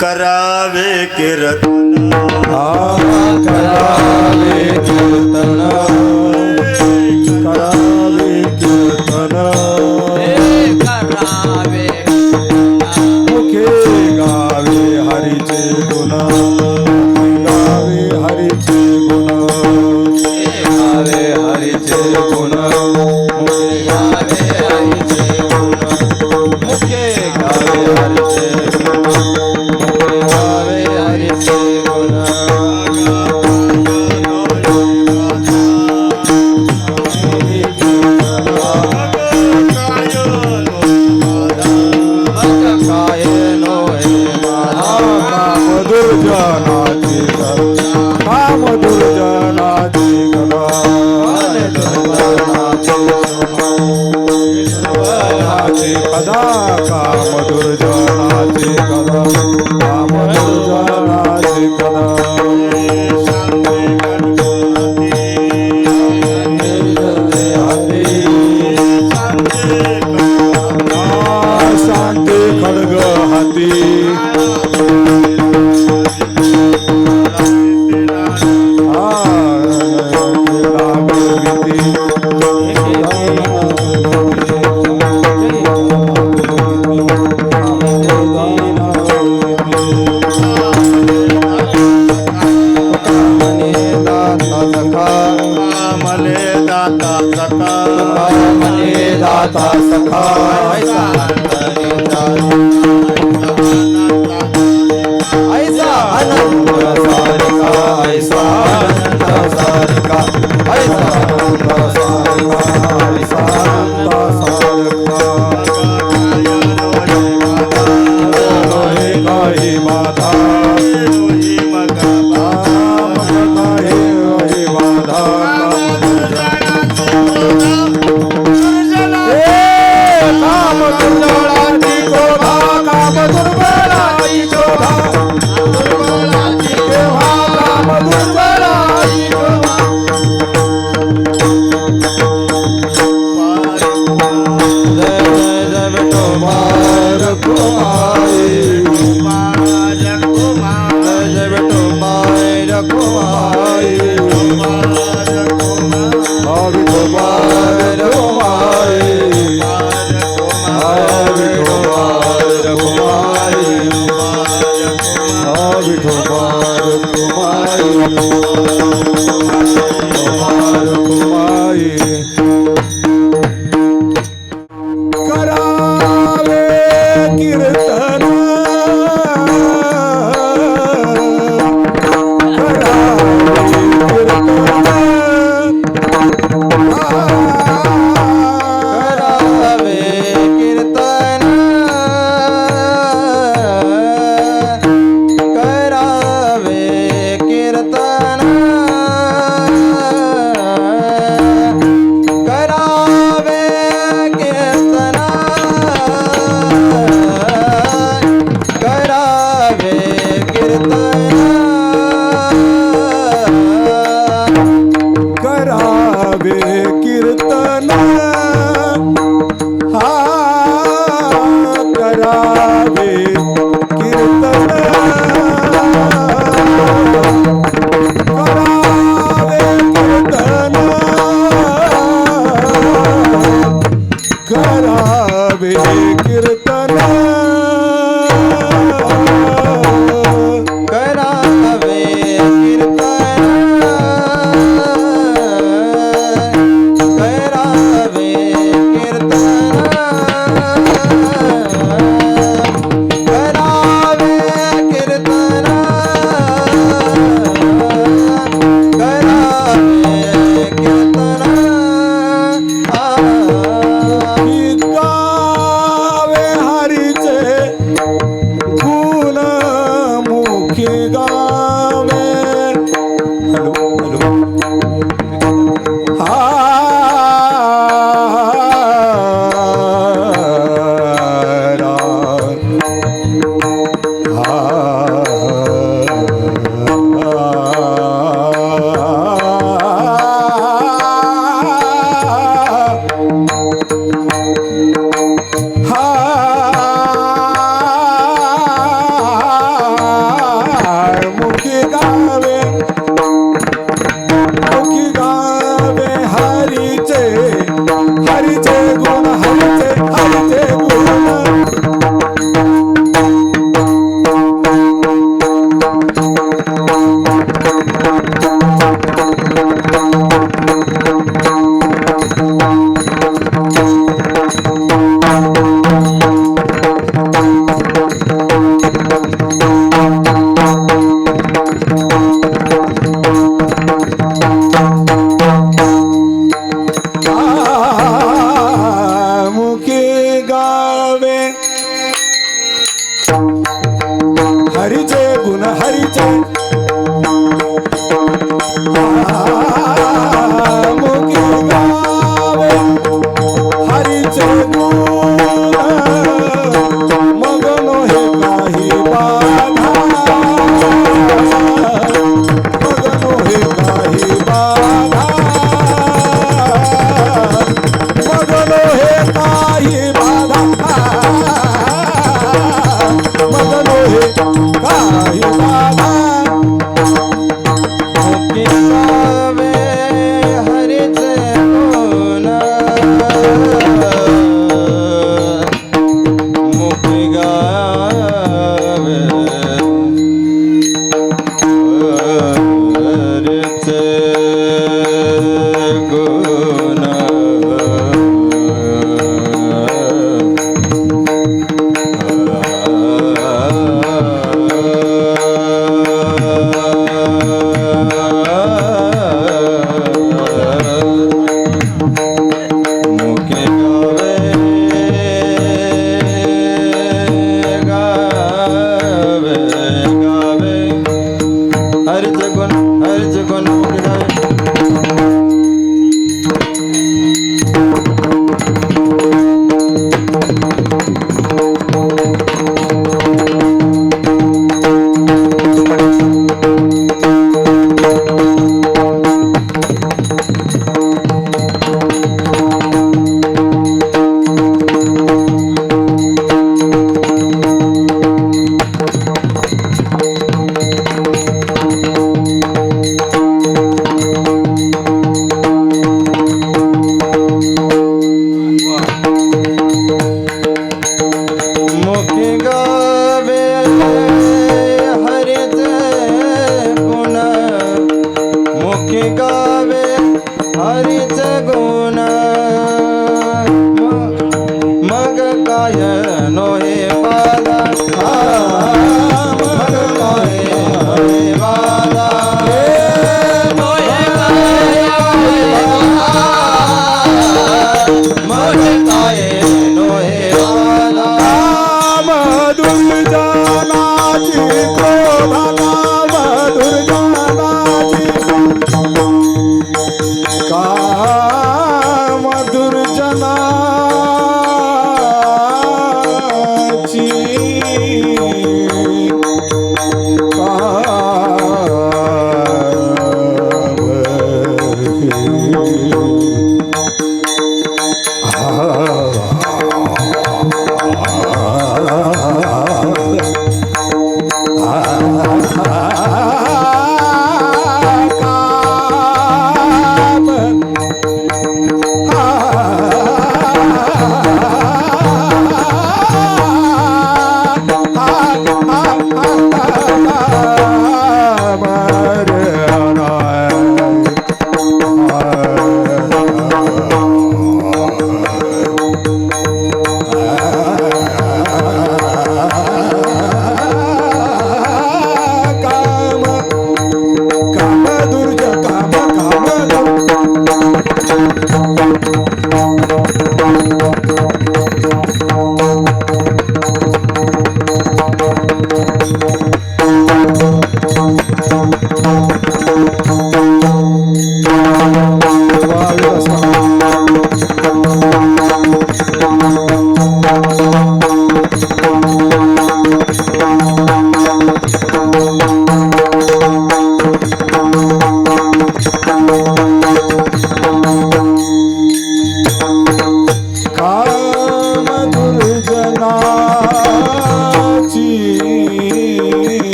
करावे कीर्तन करावे कीर्तन करावे कीर्तन करावे मुखे गावे हरीचे गुण गावे हरीचे गुण गावे हरीचे गुण गावे हरीचे गुण मुखे गावे हरीचे गावे हरीचे गुण कदा काम दुर्जनाचे कदा काम दुर्जनाचे कदा शांती खड्ग हाती दाता सखा ऐसा आनंद सारिका ऐसा आनंद सारिका ऐसा आनंद विठोबा रखुमाई विठोबा रखुमाई विठोबा रखुमाई रखुमाई करावे कीर्तन करावे कीर्तन करावे कीर्तन करावे कीर्तन करावे कीर्तन करावे कीर्तन हा करावे कीर्तन करावे कीर्तन करावे कीर्तन करावे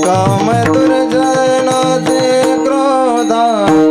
काम दुर्जनाचे क्रोधा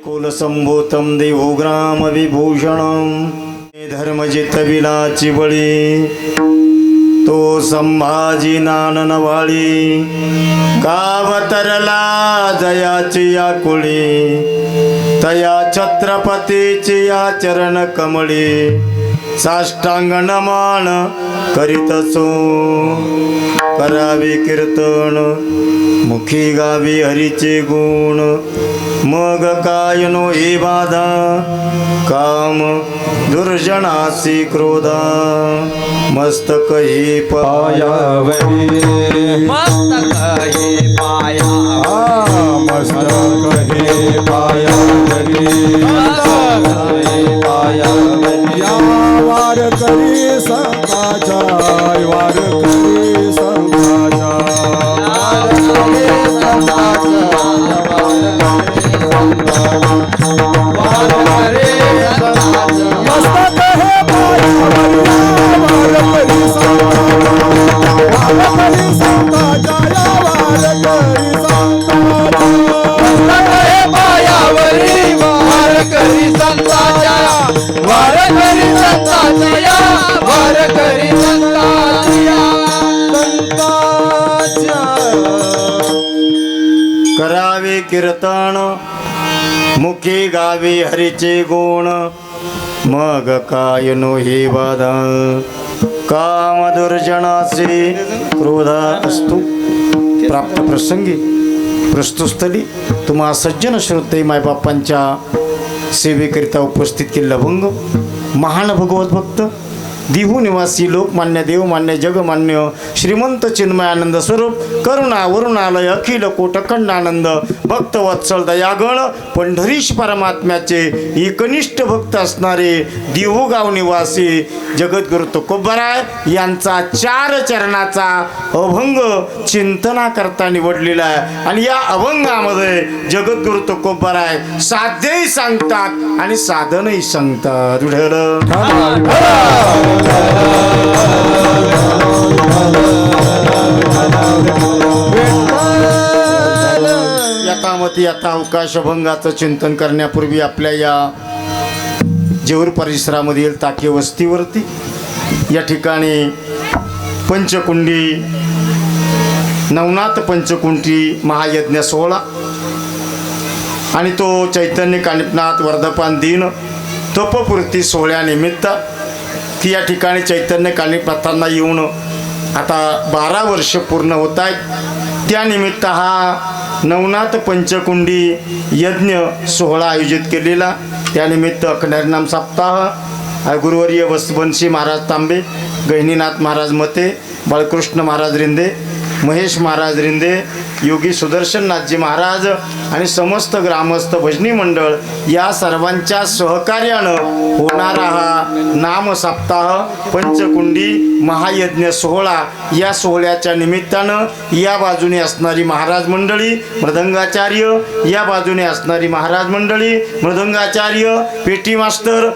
कुलसंभूतं देवोग्राम विभूषणं धर्मजितविलाची बळी तो संभाजी नाननवाळी कावतरला जयाची आकुळी तया छत्रपतीची या चरण कमळी साष्टांग नमन करीत असो करावे कीर्तन मुखी गावी हरीचे गुण मग काय नो हे बाधा काम दुर्जनासी क्रोधा मस्तक हे पायावरी मस्तक हे पाया मस्तक हे पायावरी या वारकरी संताच्या वारकरी संताच्या मस्तक हे पायावरी वारकरी संताच्या वारकरी संताच्या वारकरी संताच्या वारकरी संताच्या करावे कीर्तन मुखी गावी हरीचे गुण मग काय नो हे बाधा काम दुर्जनाचे क्रोधा असतो प्राप्त प्रसंगी प्रस्तुतस्थली तुम्हा सज्जन श्रोते मायबापांच्या सेवेकरिता उपस्थित केलेला भंग महान भगवत भक्त दिहू निवासी लोकमान्य देवमान्य जगमान्य श्रीमंत चिन्मय आनंद स्वरूप करुणा वरुणालय अखिल कोटखंड आनंद भक्त वत्सल दयागण पंढरीश परमात्म्याचे एकनिष्ठ भक्त असणारे दिहू गाव निवासी जगद्गुरु तुकोबराय यांचा 4 चरणाचा अभंग चिंतना करता निवडलेला आहे आणि या अभंगामध्ये जगद्गुरु तुकोबराय साध्यही सांगतात आणि साधनही सांगतात. यथामती यथावकाश अभंगाचं चिंतन करण्यापूर्वी आपल्या या जेऊर परिसरामधील ताके वस्तीवरती या ठिकाणी पंचकुंडी नवनाथ पंचकुंडी महायज्ञ सोहळा आणि तो चैतन्य कानिपनाथ वर्धपान दिन तपपूर्ती सोहळ्यानिमित्त की या ठिकाणी चैतन्य कानिपनाथांना येऊन आता 12 वर्ष पूर्ण होत आहेत. त्यानिमित्त हा नवनाथ पंचकुंडी यज्ञ सोहळा आयोजित केलेला. त्यानिमित्त अखंडहरिनाम सप्ताह गुरुवर्य वसुवंशी महाराज तांबे गहिनीनाथ महाराज मते बाळकृष्ण महाराज रिंदे महेश महाराज रिंदे योगी सुदर्शननाथजी महाराज आणि समस्त ग्रामस्थ भजनी मंडळ या सर्वांच्या सहकार्यानं होणारा हा नाम सप्ताह पंचकुंडी महायज्ञ सोहळा या सोहळ्याच्या निमित्तानं या बाजूने असणारी महाराज मंडळी मृदंगाचार्य या बाजूने असणारी महाराज मंडळी मृदंगाचार्य पेटी मास्तर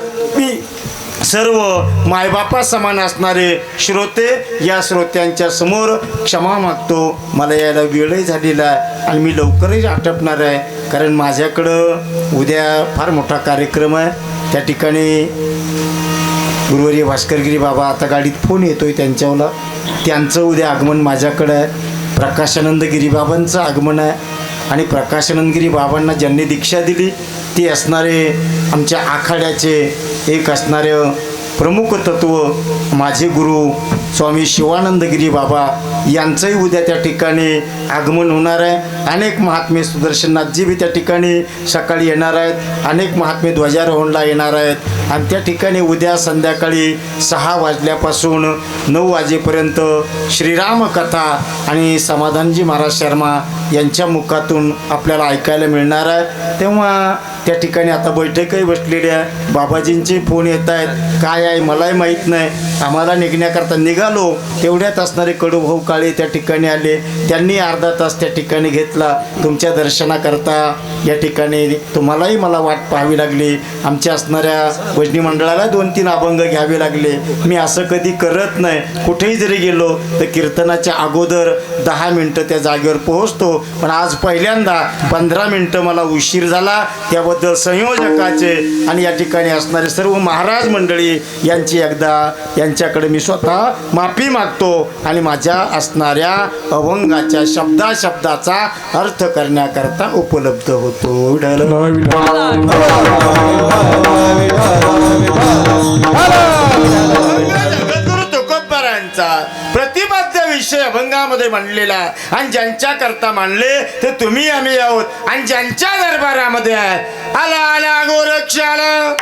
सर्व मायबापा समान असणारे श्रोते या श्रोत्यांच्या समोर क्षमा मागतो. मला यायला वेळही झालेला आहे आणि मी लवकरच आटपणार आहे कारण माझ्याकडं उद्या फार मोठा कार्यक्रम आहे. त्या ठिकाणी गुरुवर्य भास्करगिरी बाबा आता गाडीत फोन येतोय त्यांच्यावला त्यांचं उद्या आगमन माझ्याकडं आहे. प्रकाशानंद गिरी बाबांचं आगमन आहे आणि प्रकाशानंद गिरी बाबांना ज्यांनी दीक्षा दिली ते असणारे आमच्या आखाड्याचे एक असणारे प्रमुख तत्व माझे गुरु स्वामी शिवानंदगिरी बाबा यांचंही उद्या त्या ठिकाणी आगमन होणार आहे. अनेक महात्मे सुदर्शननाथजी बी त्या ठिकाणी सकाळी येणार आहेत. अनेक महात्मे ध्वजारोहणला येणार आहेत आणि त्या ठिकाणी उद्या संध्याकाळी 6 वाजल्यापासून 9 वाजेपर्यंत श्रीराम कथा आणि समाधानजी महाराज शर्मा यांच्या मुखातून आपल्याला ऐकायला मिळणार आहे. तेव्हा त्या ठिकाणी आता बैठकही बसलेली आहे. बाबाजींचे फोन येत आहेत काय आहे मलाही माहीत नाही. आम्हाला निघण्याकरता निघालो, तेवढ्यात असणारे कडूभाऊ काळे त्या ठिकाणी आले. त्यांनी अर्धा तास त्या ठिकाणी घेतला तुमच्या दर्शनाकरता. या ठिकाणी तुम्हालाही मला वाट पाहावी लागली. आमच्या असणाऱ्या भजनी मंडळाला 2-3 अभंग घ्यावे लागले. मी असं कधी करत नाही. कुठेही जरी गेलो तर कीर्तनाच्या अगोदर 10 मिनटं त्या जागेवर पोहोचतो. पण आज पहिल्यांदा 15 मिनटं मला उशीर झाला. त्याबद्दल संयोजकाचे आणि या ठिकाणी असणारे सर्व महाराज मंडळी यांच्याकडे मी स्वतः माफी मागतो आणि माझ्या असणाऱ्या अभंगाच्या शब्दाचा अर्थ करण्याकरता उपलब्ध होतो. जगद्गुरु तुकोबरायांचा प्रतिपाद्य विषय अभंगामध्ये मांडलेला आणि ज्यांच्या करता मांडले ते तुम्ही आम्ही आहोत आणि ज्यांच्या दरबारामध्ये आहे. आला आला गोरक्ष आला,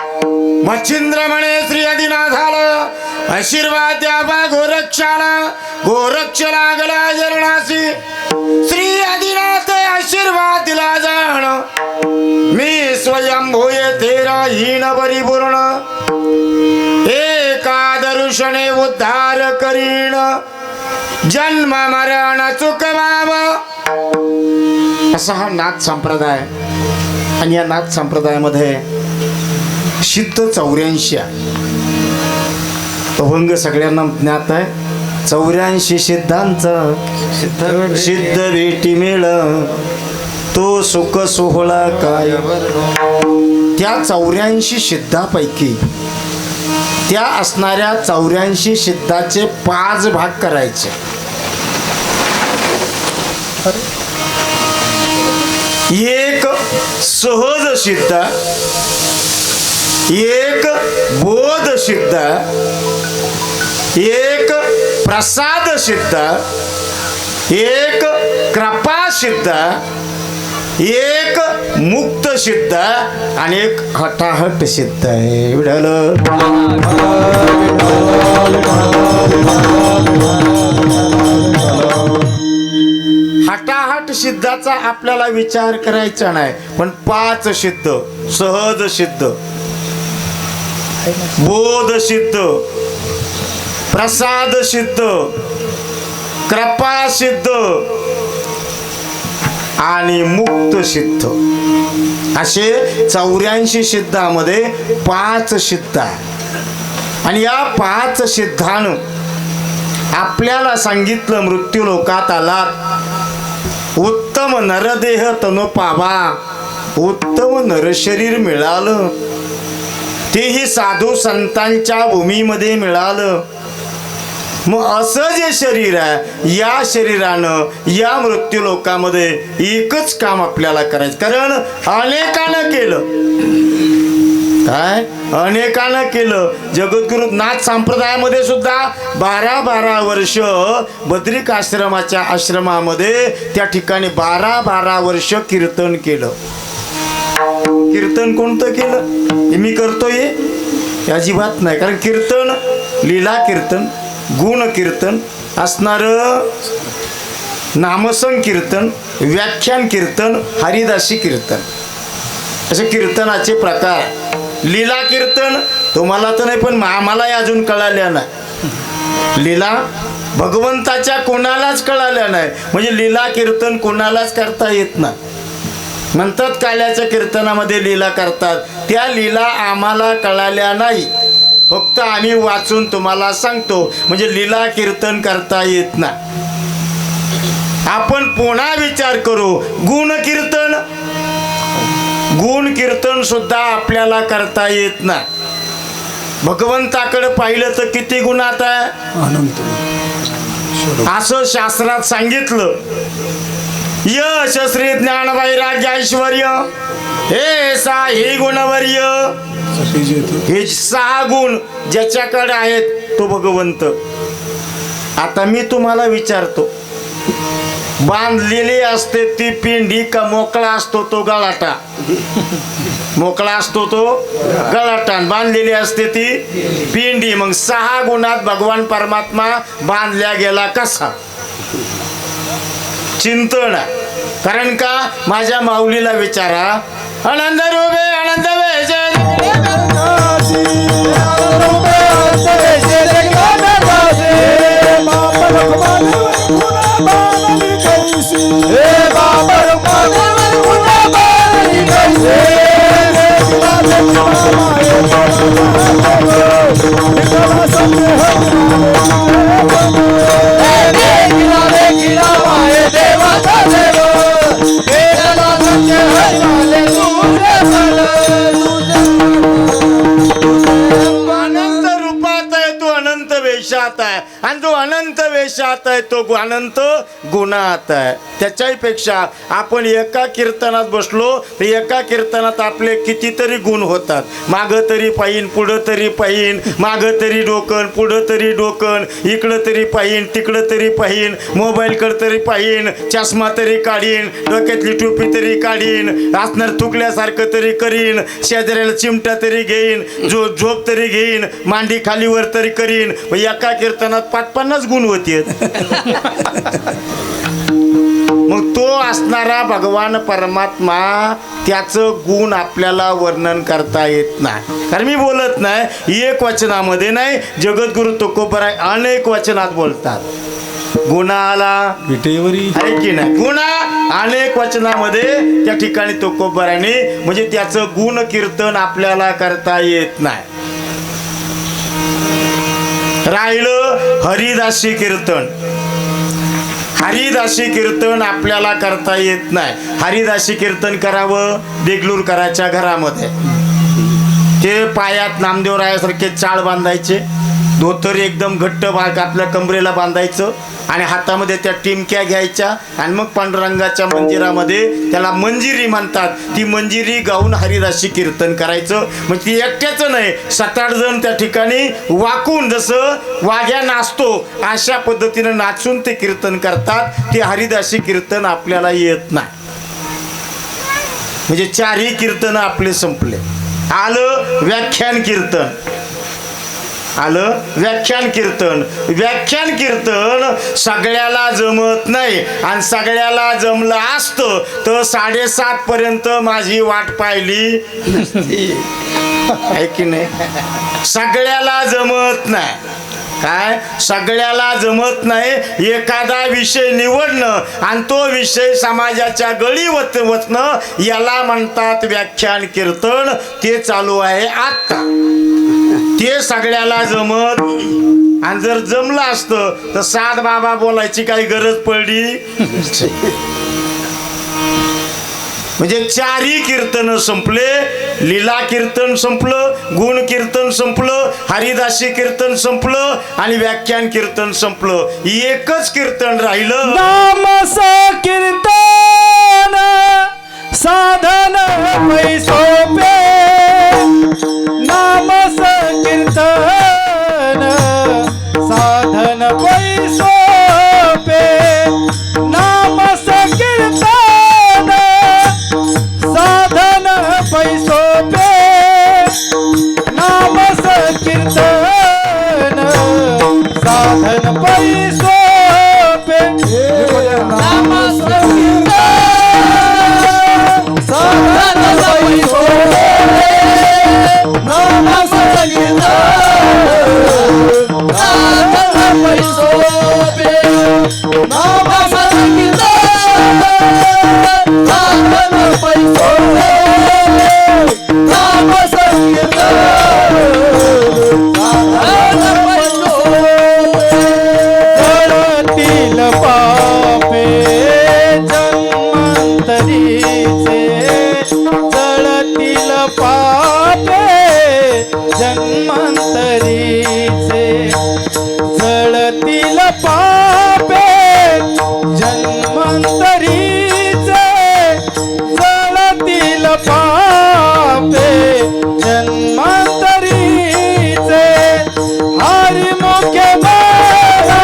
मच्छिंद्र म्हणे श्री आदिनाथ आला, आशीर्वाद द्यावा गोरक्षाला. गोरक्ष लागला जरणासी, श्री आदिनाथ आशीर्वाद दिला जाण. मी स्वयंभूय तेरा हीन परिपूर्ण, एका दर्शने उद्धार करीन. जन्म मरण चुकवाव, असा हा नाथ संप्रदाय. आणि या नाथ संप्रदायामध्ये सिद्ध 84 अभंग सगळ्यांना ज्ञात आहे. 84 सिद्धांचा सिद्ध भेटी मेळ, तो सुख सोहळा काय. त्या 84 सिद्धापैकी त्या असणाऱ्या 84 सिद्धाचे 5 भाग करायचे. एक सहज सिद्ध, एक बोध सिद्ध, एक प्रसाद सिद्ध, एक कृपा सिद्ध, एक मुक्त सिद्ध आणि एक हटाहट सिद्ध आहे. हटाहट सिद्धाचा आपल्याला विचार करायचा नाही. पण 5 सिद्ध, सहज सिद्ध, बोध सिद्ध, प्रसाद सिद्ध, कृपा सिद्ध आणि मुक्त सिद्ध, असे 84 सिद्धामध्ये 5 सिद्ध आहे. आणि या 5 सिद्धानं आपल्याला सांगितलं, मृत्यू लोकात आलात, उत्तम नरदेह तनु पावा, उत्तम नरशरीर मिळालं, तेही साधू संतांच्या भूमीमध्ये मिळालं. मग असं जे शरीर आहे, या शरीरानं या मृत्यू लोकामध्ये एकच काम आपल्याला करायचं. कारण अनेकानं केलं, काय अनेकानं केलं. जगद्गुरु नाथ संप्रदायामध्ये सुद्धा 12 वर्ष बद्रिक आश्रमाच्या आश्रमामध्ये त्या ठिकाणी 12 वर्ष कीर्तन केलं. कीर्तन कोणतं केलं हे मी करतोय अजिबात नाही. कारण कीर्तन लीला कीर्तन, गुण कीर्तन असणारं, नामसंकीर्तन, व्याख्यान कीर्तन, हरिदासी कीर्तन, असे कीर्तनाचे प्रकार. लीला कीर्तन तुम्हाला तर नाही पण आम्हालाही अजून कळाल्या नाही. लीला भगवंताच्या कोणालाच कळाल्या नाही. म्हणजे लीला कीर्तन कोणालाच करता येत नाही. म्हणतात काल्याच्या कीर्तनामध्ये लीला करतात, त्या लीला आम्हाला कळाल्या नाही. फक्त आम्ही वाचून तुम्हाला सांगतो. म्हणजे लीला कीर्तन करता येत नाही. आपण पुन्हा विचार करू. गुण कीर्तन सुद्धा आपल्याला करता येत नाही. भगवंताकडे पाहिलं तर किती गुणात आहे, असं शास्त्रात सांगितलं. यश श्री ज्ञान वैराग्य ऐश्वर्य हे 6 गुणवर्य. हे 6 गुण ज्याच्याकडे आहेत तो भगवंत. आता मी तुम्हाला विचारतो, बांधलेली असते ती पिंडी का मोकळा असतो तो गळाटा? मोकळा असतो तो गळाटा, बांधलेली असते ती पिंडी. मग 6 गुणात भगवान परमात्मा बांधल्या गेला कसा? चिंतन. कारण का माझ्या माऊलीला विचारा, आनंद रूपे आनंद वेजे विठ्ठला संदेह देखिला माये देवाचा देव वेदाला सत्य हरिवाले तुझे फल अनंत रूपात आहे तो, अनंत वेशात आहे, आणि जो अनंत वेशात आहे तो अनंत गुणात आहे. त्याच्याही पेक्षा आपण एका कीर्तनात बसलो तर एका कीर्तनात आपले कितीतरी गुण होतात. मागं तरी पाहीन, पुढं तरी पाहीन, मागं तरी डोकन, पुढं तरी डोकन, इकडं तरी पाहीन, तिकडं तरी पाहीन, मोबाईलकडं तरी पाहीन, चष्मा तरी काढीन, डोक्यातली टोपी तरी काढीन, असणार थुकल्यासारखं तरी करीन, शेजाऱ्याला चिमटा तरी घेईन, झोप तरी घेईन, मांडी खालीवर तरी करीन. एका कीर्तनात 50 गुण होते. मग तो असणारा भगवान परमात्मा, त्याचं गुण आपल्याला वर्णन करता येत नाही. कारण मी बोलत नाही, एक वचनामध्ये नाही, जगद्गुरु तुकोबराय अनेक वचनात बोलतात. गुणाला विटेवरी आहे की नाही, गुणा अनेक वचनामध्ये त्या ठिकाणी तुकोबराने, म्हणजे त्याचं गुण कीर्तन आपल्याला करता येत नाही. राहिलं हरिदासी कीर्तन. हरिदासी कीर्तन आपल्याला करता येत नाही. हरिदासी कीर्तन करावं देगलूरकराच्या घरामध्ये. ते पायात नामदेवरायासारखे चाळ बांधायचे, धोतर एकदम घट्ट आपल्या कमरेला बांधायचं, आणि हातामध्ये त्या टिमक्या घ्यायच्या, आणि मग पांडुरंगाच्या मंदिरामध्ये, त्याला मंजिरी म्हणतात, ती मंजिरी गाऊन हरिदासी कीर्तन करायचं. मग ती एकट्याचं नाही, 7-8 जण त्या ठिकाणी वाकून, जसं वाघ्या नाचतो अशा पद्धतीनं नाचून ते कीर्तन करतात. ते हरिदासी कीर्तन आपल्याला येत नाही. म्हणजे 4ही कीर्तन आपले संपले. आलं व्याख्यान कीर्तन. आलं व्याख्यान कीर्तन. व्याख्यान कीर्तन सगळ्याला जमत नाही, आणि सगळ्याला जमलं असतं तर 7:30 पर्यंत माझी वाट पाहिली आहे की नाही. सगळ्याला जमत नाही. काय सगळ्याला जमत नाही. एखादा विषय निवडणं आणि तो विषय समाजाच्या गळी वचणं, याला म्हणतात व्याख्यान कीर्तन. ते चालू आहे आता. ते सगळ्याला जमत, आणि जर जमलं असतं तर सात बाबा बोलायची काही गरज पडली. म्हणजे 4ही कीर्तन संपले. लीला कीर्तन संपलं, गुण कीर्तन संपलं, हरिदासी कीर्तन संपलं, आणि व्याख्यान कीर्तन संपलं. एकच कीर्तन राहिलं. नामस कीर्तन साधन पैसोपे. नामस कीर्तन साधन पैसोपे. नामस कीर्तन साधन पैसोपे. नामस कीर्तन साधन पैसोपे. नामस कीर्तन साधन पैसोपे. नामस कीर्तन साधन पैसोपे. नामस कीर्तन साधन पैसोपे. नामस कीर्तन साधन पैसोपे. जळतील पापे जन्मांतरीचे. जळतील पापे जन्मांतरीचे. जळतील पापे जन्मांतरीचे. जळतील पापे जन्मांतरीचे. हरिमुखे मला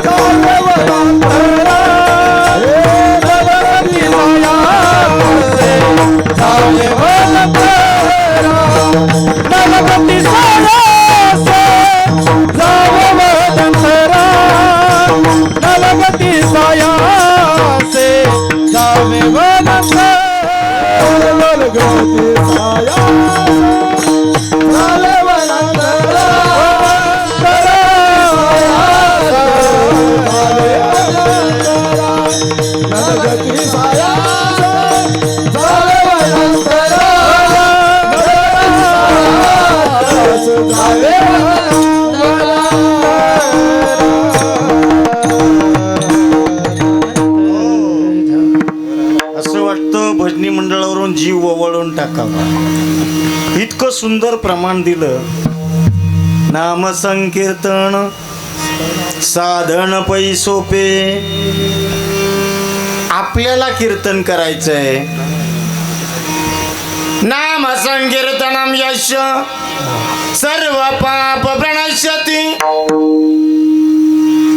कालवंतरा. नवरती सायासे झाले वंतरा. नवरती सायासे जावे वंतरा. नवरती सायासे जावे वंतरा. नवरती सायासे झाले वंतरा. नवरती सायासे झाले वंतरा. भजनी मंडळावरून जीव ओवळून टाकावा, इतकं सुंदर प्रमाण दिलं. नाम संकीर्तन साधन पै सोपे. आपल्याला कीर्तन करायचंय. नाम संकीर्तनम यश सर्व पाप प्रणश्यती.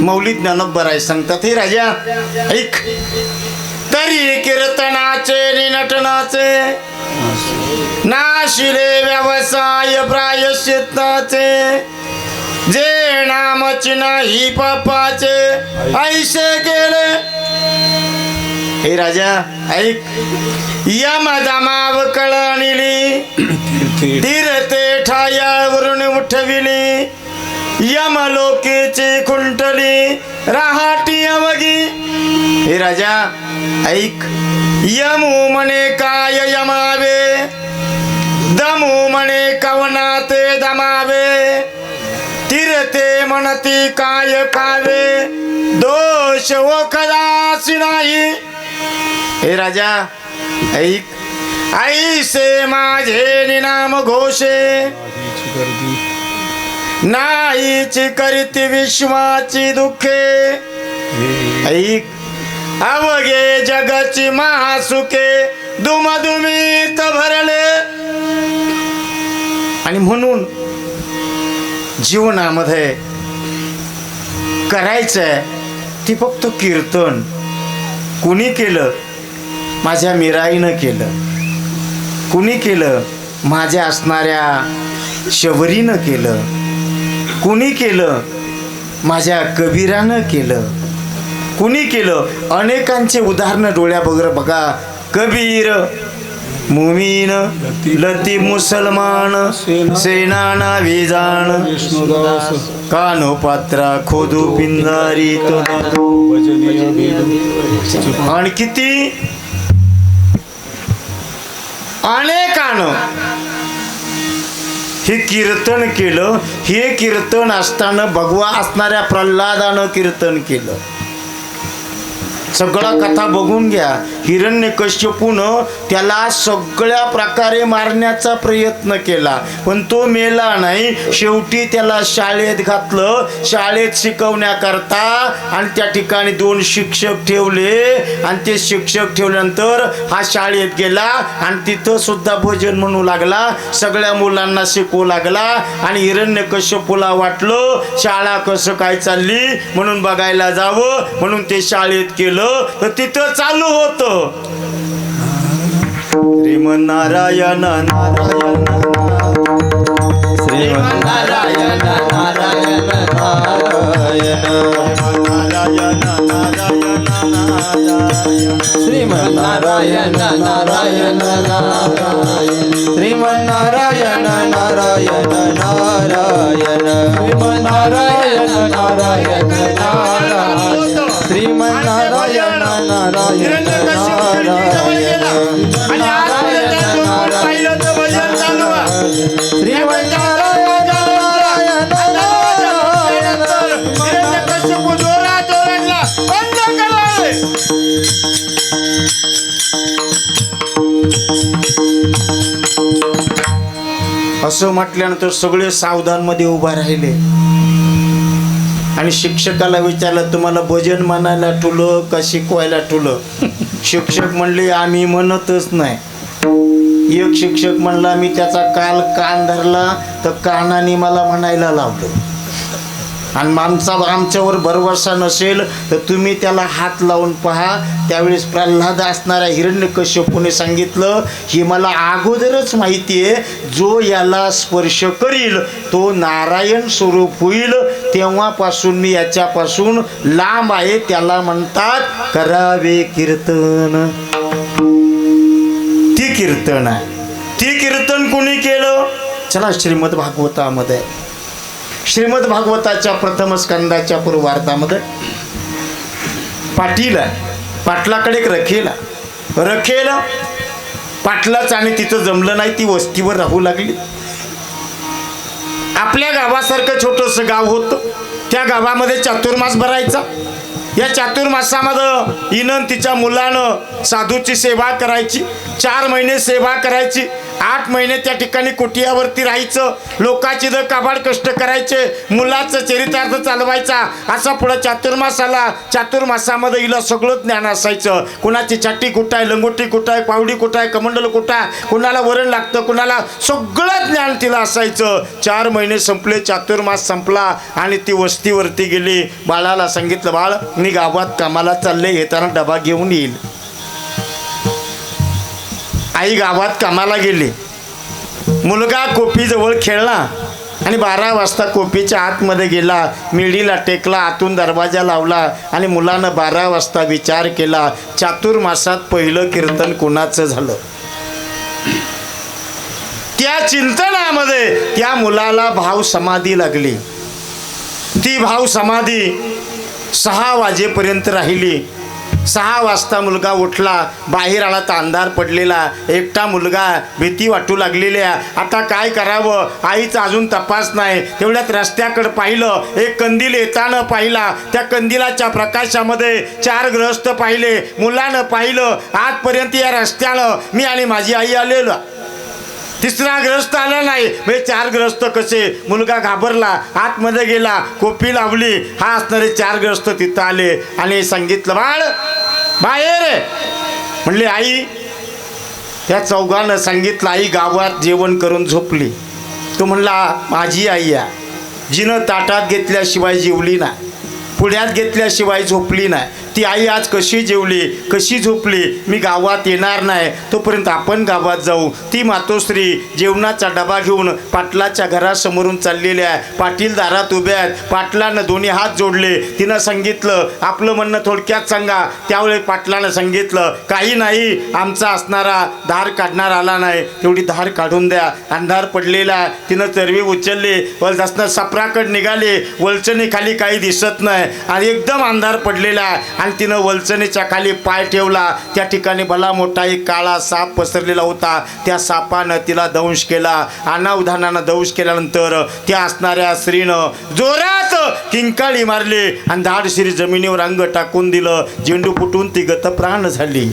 मौलिक ज्ञानोबराय सांगतात, हे राजा ऐक, तरी कीर्तनाचे निनटनाचे नाशिले व्यवसाय प्रायश्चित्ताचे. जे नामची नाही पापाचे ऐसे केले. हे राजा ऐक, यम दमाव कळणिली तीरते ठायावरून उठविली. यमलोकेची खुंटली राहाटी अवगी. हे राजा ऐक, यमू म्हणे काय यमावे, दमू म्हणे कवनाते दमावे. तीरते म्हणती काय कावे, दोष ओखदासी नाही. हे राजा ऐक, ऐसे माझे निनाम घोषे नाहीची करीती विश्वाची दुःखे. ऐक, अवघे जगाची महासुखे दुमदुमीत भरले. आणि म्हणून जीवनामध्ये करायचंय ती फक्त कीर्तन. कुणी केलं? माझ्या मीराईनं केलं. कुणी केलं? माझ्या असणाऱ्या शबरीनं केलं. कुणी केलं? माझ्या कबीरानं केलं. कुणी केलं? अनेकांचे उदाहरणं डोळ्या बगर बघा. कबीर, मुमीन, लती मुसलमान, सेनाना विजाण, कानो पात्रा खोदू पिंजारी. आणि किती अनेकानं हे कीर्तन केलं. हे कीर्तन असताना भगवा असणाऱ्या प्रल्हादानं कीर्तन केलं. सगळा कथा बघून घ्या. हिरण्यकश्यपूनं त्याला सगळ्या प्रकारे मारण्याचा प्रयत्न केला, पण तो मेला नाही. शेवटी त्याला शाळेत घातलं, शाळेत शिकवण्याकरता. आणि त्या ठिकाणी 2 शिक्षक ठेवले. आणि ते शिक्षक ठेवल्यानंतर हा शाळेत गेला आणि तिथं सुद्धा भजन म्हणू लागला. सगळ्या मुलांना शिकवू लागला. आणि हिरण्यकश्यपूला वाटलं शाळा कसं काय चालली म्हणून बघायला जावं, म्हणून ते शाळेत केलं. तर तिथं चालू होतं श्रीमन्नारायण नारायण श्रीमन्नारायण नारायण नारायण श्रीमन्नारायण नारायण नारायण श्रीमन्नारायण नारायण नारायण श्रीमन्नारायण नारायण नारायण श्रीमन्नारायण नारायण असं म्हटल्यानंतर सगळे सावधान मध्ये उभा राहिले. आणि शिक्षकाला विचारलं, तुम्हाला भजन म्हणायला ठुलं का शिकवायला ठुलं? शिक्षक म्हणले, आम्ही म्हणतच नाही. एक शिक्षक म्हणला, मी त्याचा कान धरला तर कानाने मला म्हणायला लावलं. आणि आमच्यावर भरवसा नसेल तर तुम्ही त्याला हात लावून पहा. त्यावेळेस प्रल्हाद असणाऱ्या हिरण्यकश्यपूने सांगितलं, ही मला अगोदरच माहिती आहे, जो याला स्पर्श करील तो नारायण स्वरूप होईल. तेव्हापासून मी याच्यापासून लांब आहे. त्याला म्हणतात करावे कीर्तन. ती कीर्तन आहे. ती कीर्तन कोणी केलं? चला श्रीमद भागवतामध्ये, श्रीमद भागवताच्या प्रथम स्कंदाच्या पूर्वार्धामध्ये पाटलाकडे एक रखेल पाटलाच आणि तिथं जमलं नाही. ती वस्तीवर राहू लागली. आपल्या गावासारखं छोटंसं गाव होतं. त्या गावामध्ये चातुर्मास भरायचा. या चातुर्मासामध्ये हिनं तिच्या मुलानं साधूची सेवा करायची, 4 महिने सेवा करायची, 8 महिने त्या ठिकाणी कुटियावरती राहायचं, लोकांची जर काबाड कष्ट करायचे, मुलाचं चरितार्थ चालवायचा. असा पुढं चातुर्मासामध्ये हिला सगळं ज्ञान असायचं. कुणाची छाटी कुठं आहे, लंगोटी कुठं आहे, पावडी कुठं आहे, कमंडल कुठं आहे, कुणाला वरण लागतं, कुणाला सगळं ज्ञान तिला असायचं. 4 महिने संपले, चातुर्मास संपला आणि ती वस्तीवरती गेली. बाळाला सांगितलं, बाळ मी गावात कामाला चालले, येताना डबा घेऊन येईल. आई गावात कामाला गेली. मुलगा कोपीजवळ खेळला आणि 12 वाजता कोपीच्या आतमध्ये गेला, मिडीला टेकला, आतून दरवाजा लावला आणि मुलानं 12 वाजता विचार केला, चातुर्मासात पहिलं कीर्तन कोणाचं झालं. त्या चिंतनामध्ये त्या मुलाला भाव समाधी लागली. ती भाव समाधी 6 वाजेपर्यंत राहिली. 6 वाजता मुलगा उठला. बाहेर आला तर अंधार पडलेला, एकटा मुलगा, भीती वाटू लागलेली आहे. आता काय करावं, आईचा अजून तपास नाही. तेवढ्यात रस्त्याकडे पाहिलं, एक कंदील येताना पाहिला. त्या कंदिलाच्या प्रकाशामध्ये 4 गृहस्थ पाहिले. मुलानं पाहिलं, आजपर्यंत या रस्त्यानं मी आणि माझी आई आलेलो, 3रा ग्रस्त आला नाही, म्हणजे 4 ग्रस्त कसे. मुलगा घाबरला, आतमध्ये गेला, कोपी लावली. हा असणारे 4 ग्रस्त तिथं आले आणि सांगितलं, बाळ बाहेर म्हणले. आई, त्या चौघानं सांगितलं, आई गावात जेवण करून झोपली. तो म्हणला, माझी आई या, जिनं ताटात घेतल्याशिवाय जेवली नाही, पुढ्यात घेतल्याशिवाय झोपली नाही. ती आई आज कशी जेवली, कशी झोपली, मी गावात येणार नाही, तोपर्यंत आपण गावात जाऊ. ती मातोश्री जेवणाचा डबा घेऊन पाटलाच्या घरासमोरून चाललेली आहे. पाटील दारात उभे आहेत. पाटलानं दोन्ही हात जोडले. तिनं सांगितलं, आपलं म्हणणं थोडक्यात सांगा. त्यावेळी पाटलानं सांगितलं, काही नाही, आमचा असणारा धार काढणार आला नाही, तेवढी धार काढून द्या. अंधार पडलेला. तिनं चरवी उचलली, वलदासनं सपराकड निघाले. वलचणी खाली काही दिसत नाही आणि एकदम अंधार पडलेला आणि तिनं वलचणीच्या खाली पाय ठेवला. त्या ठिकाणी भला मोठा एक काळा साप पसरलेला होता. त्या सापानं तिला दंश केला. अनावधानानं दंश केल्यानंतर त्या असणाऱ्या स्त्रीनं जोरात किंकाळी मारली आणि धाडशिरी जमिनीवर अंग टाकून दिलं. झेंडू फुटून ती गतप्राण झाली.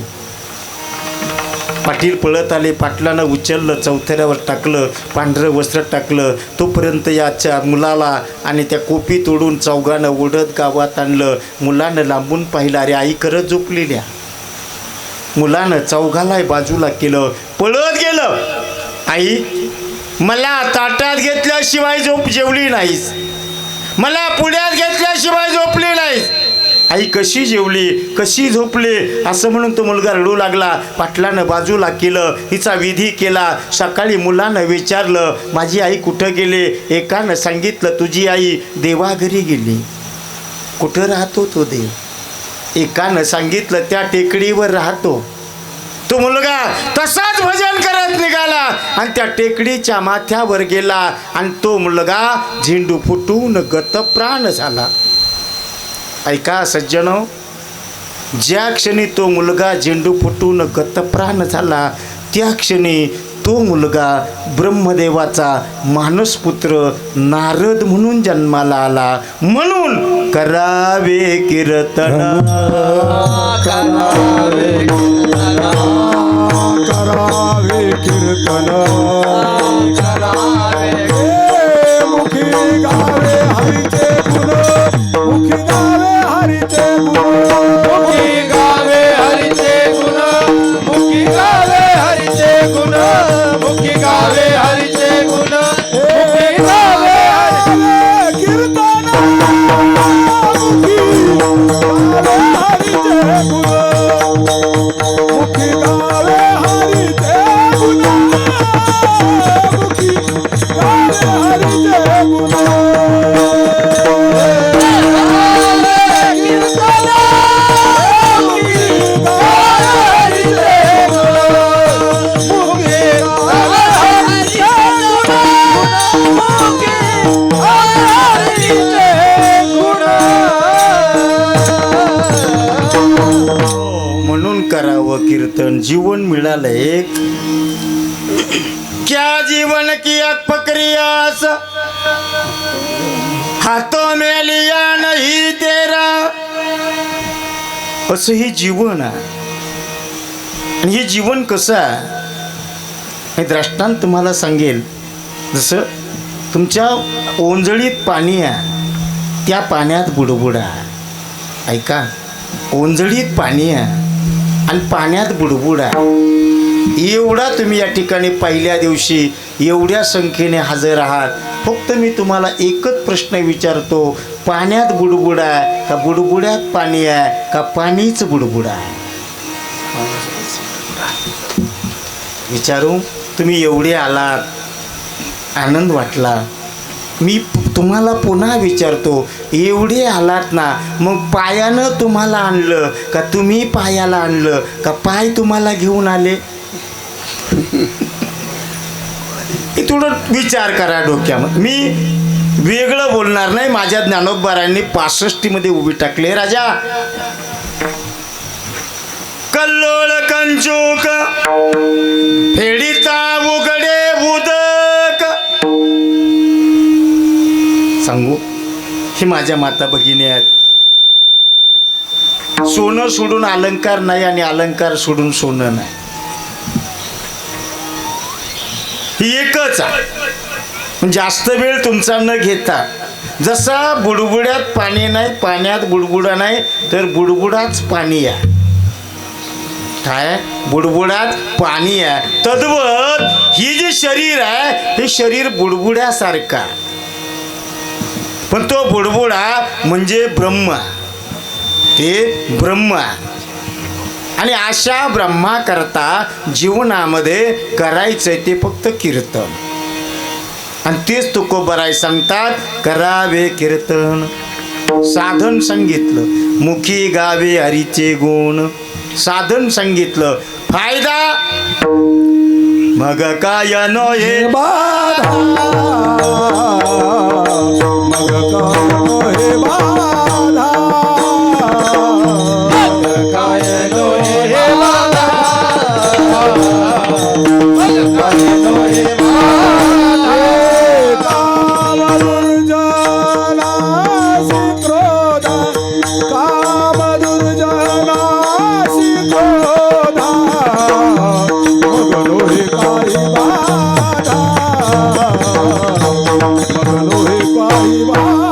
पाटील पळत आले. पाटलानं उचललं, चौथऱ्यावर टाकलं, पांढरं वस्त्र टाकलं. तोपर्यंत याच्या मुलाला आणि त्या कोपी तोडून चौघानं ओढत गावात आणलं. मुलानं लांबून पाहिलं, अरे आई करत झोपलेल्या. मुलानं चौघाला बाजूला केलं, पळत गेलं. आई, मला ताटात घेतल्याशिवाय जेवली नाहीस, मला पुढ्यात घेतल्याशिवाय झोपली नाहीस. आई कशी जेवली, कशी झोपली, असं म्हणून तो मुलगा रडू लागला. पाटलानं बाजूला केलं, हिचा विधी केला. सकाळी मुलानं विचारलं, माझी आई कुठं गेली. एकानं सांगितलं, तुझी आई देवाघरी गेली. कुठं राहतो तो देव. एकानं सांगितलं, त्या टेकडीवर राहतो. तो मुलगा तसाच भजन करत निघाला आणि त्या टेकडीच्या माथ्यावर गेला आणि तो मुलगा झेंडू फुटून गतप्राण झाला. ऐका सज्जनो, ज्या क्षणी तो मुलगा झेंडू फुटून गतप्राण झाला, त्या क्षणी तो मुलगा ब्रह्मदेवाचा मानसपुत्र नारद म्हणून जन्माला आला. म्हणून करावे कीर्तन, करावे कीर्तन, मुखी गावे हरीचे गुण, मुखी गावे हरीचे गुण, मुखी गावे हरीचे गुण, मुखी गावे हरीचे गुण, मुखी गावे हरीचे गुण, मुखी गावे हरीचे कीर्तन, मुखी गावे हरीचे गुण, मुखी गावे हरीचे गुण, मुखी गावे हरीचे गुण. करावं कीर्तन. जीवन मिळालं एक, क्या जीवन की प्रक्रियास हाथों में लिया नहीं तेरा, असं हे जीवन आहे. आणि हे जीवन कसं आहे हे दृष्टांत तुम्हाला सांगेल. जसं तुमच्या ओंजळीत पाणी आहे, त्या पाण्यात बुडबुड आहे. ऐका, ओंजळीत पाणी आहे आणि पाण्यात बुडबुड आहे. एवढा तुम्ही या ठिकाणी पहिल्या दिवशी एवढ्या संख्येने हजर आहात. फक्त मी तुम्हाला एकच प्रश्न विचारतो, पाण्यात बुडबुड आहे का बुडबुड्यात पाणी आहे का पाणीच बुडबुड आहे? विचारू. तुम्ही एवढे आलात, आनंद वाटला. मी तुम्हाला पुन्हा विचारतो, एवढे आलात ना, मग पायानं तुम्हाला आणलं का तुम्ही पायाला आणलं का पाय तुम्हाला घेऊन आले? हे थोडं विचार करा डोक्यामध्ये. मी वेगळं बोलणार नाही. माझ्या ज्ञानोबारांनी 65 मध्ये उभी टाकले. राजा कल्लोळ कंचूक फेडीता उघडे उदक. सांगू, हे माझ्या माता भगिनी आहेत. सोनं सोडून अलंकार नाही आणि अलंकार सोडून सोनं नाही. ही एकच आहे. जास्त वेळ तुमचा न घेता, जसा बुडबुड्यात पाणी नाही, पाण्यात बुडबुडा नाही, तर बुडबुडाच पाणी आहे. काय? बुडबुडात पाणी आहे. तद्वत ही जे शरीर आहे हे शरीर बुडबुड्यासारखा, पण तो बुडबुडा म्हणजे ब्रह्म. ते ब्रह्म. आणि अशा ब्रह्माकरता जीवनामध्ये करायचंय ते फक्त कीर्तन. आणि तेच तुकोबराय सांगतात, करावे कीर्तन. साधन सांगितलं, मुखी गावे हरीचे गुण. साधन सांगितलं, फायदा मग काय नो हे बाधा, मग कानो हे बाधा, मग काय नो हे बाधा, मग काय नो हे बाधा. काम दुर्जनासी क्रोधा, काम दुर्जनासी क्रोधा, मग नो हे काही बाधा, मग नो हे काही बाधा.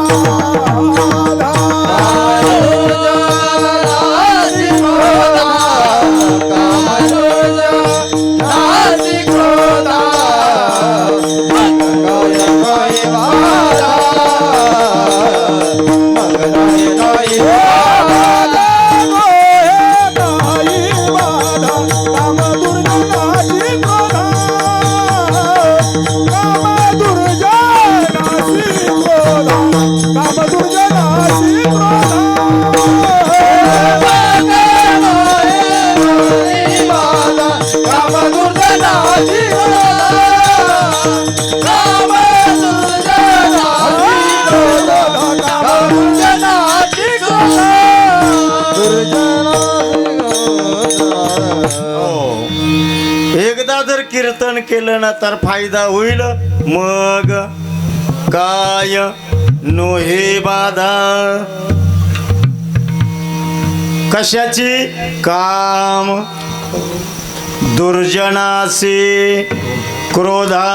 एकदा जर कीर्तन केलं ना तर फायदा होईल. मग काय नो हे बाधा. कशाची? काम दुर्जनाचे क्रोधा.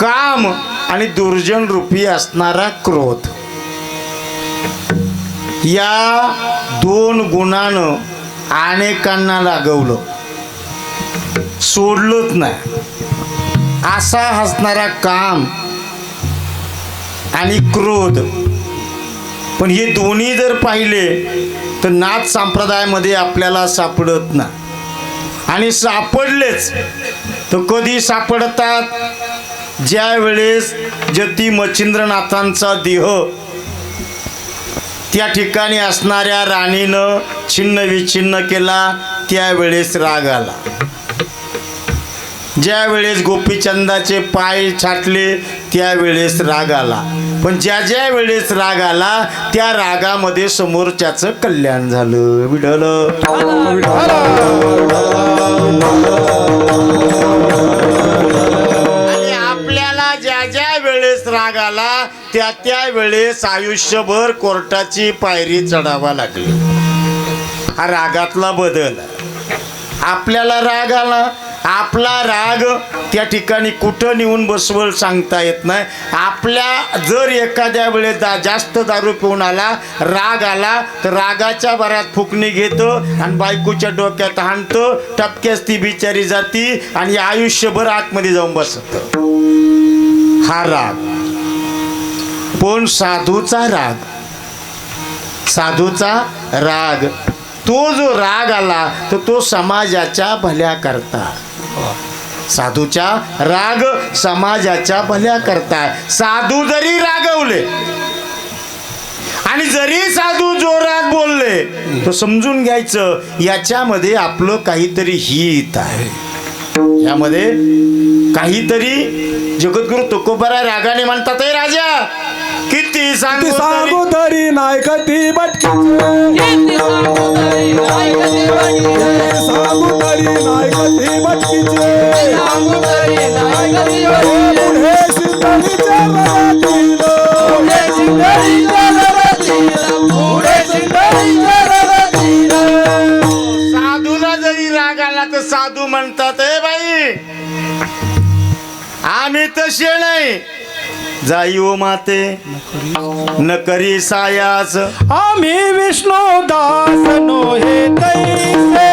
काम आणि दुर्जन रूपी असणारा क्रोध, या दोन गुणानं अनेकांना लागवलं, सोडलंच नाही. असा हसणारा काम आणि क्रोध. पण हे दोन्ही जर पाहिले तर नाथ संप्रदायामध्ये आपल्याला सापडत नाही. आणि सापडलेच तर कधी सापडतात? ज्या वेळेस जती मच्छिंद्रनाथांचा देह त्या ठिकाणी असणाऱ्या राणीनं छिन्न विछिन्न केला, त्यावेळेस राग आला. ज्या वेळेस गोपीचंदाचे पाय छाटले त्यावेळेस राग आला. पण ज्या ज्या वेळेस राग आला त्या रागामध्ये समोरच्याचं कल्याण झालं. विठ्ठल आणि आपल्याला ज्या ज्या वेळेस राग आला त्या त्या वेळेस आयुष्यभर कोर्टाची पायरी चढावा लागली. हा रागातला बदल. आपल्याला राग आला, आपला राग त्या ठिकाणी कुठं नेऊन बसवल सांगता येत नाही. आपल्या जर एखाद्या वेळेस जास्त दारू पिऊन आला, राग आला, तर रागाच्या भरात फुकणी घेतो आणि बायकोच्या डोक्यात हाणतो, टपक्यास ती बिचारी जाती आणि आयुष्यभर आतमध्ये जाऊन बसत. हा राग. पण साधूचा राग, साधूचा राग, तो जो राग आला तर तो समाजाच्या भल्या करता. साधूचा राग समाजाच्या भल्या करता. साधू जरी रागवले आणि जरी साधू जोरात बोलले तर समजून घ्यायचं याच्यामध्ये आपलं काहीतरी हित आहे, यामध्ये काहीतरी. जगद्गुरु तुकोबाराय रागाने म्हणतात, हे राजा किती सांगू तरी नाही कधी बटकीचे, सांगू तरी नाही कधी बटकीचे, पुढे शिंदळीच्या रणातील, साधूला जरी राग आला तर साधू म्हणतात, हे बाई आम्ही तसे नाही, जाई ओ माते न करी सायास, आम्ही विष्णुदास नोहे तैसे,